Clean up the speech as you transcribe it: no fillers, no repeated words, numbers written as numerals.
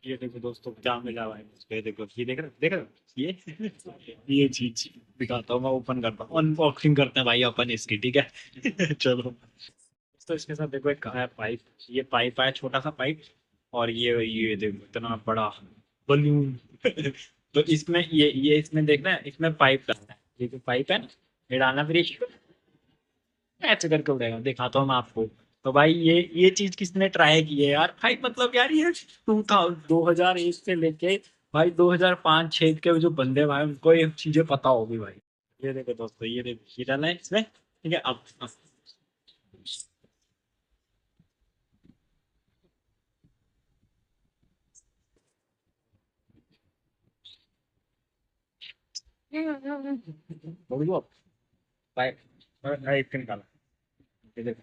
ये देखो दोस्तों क्या मिला भाई मुझको। ये देखो, ये देख रहे हो ये ये चीज दिखाता हूँ मैं, ओपन करता हूँ, अनबॉक्सिंग करते हैं भाई अपन इसकी, ठीक है। चलो। तो इसके साथ देखो एक है पाइप। ये पाइप है, छोटा सा पाइप। और ये देखो इतना बड़ा बलून। तो इसमें ये इसमें देखना है, इसमें पाइप डालना है। ये जो पाइप है ना, ये डालना, फिर ये ऐसे करके उड़ेगा, दिखाता हूँ मैं आपको। तो भाई ये चीज किसने ट्राई की है यार भाई, मतलब यार ये 2001 से लेके भाई 2005-6 के जो बंदे भाई, उनको ये चीजें पता होगी भाई। ये देखो दोस्तों, ये देखो ये डाला है इसमें, ठीक है। अब बोल दो पाइप, पाइप निकाला। ये देखो।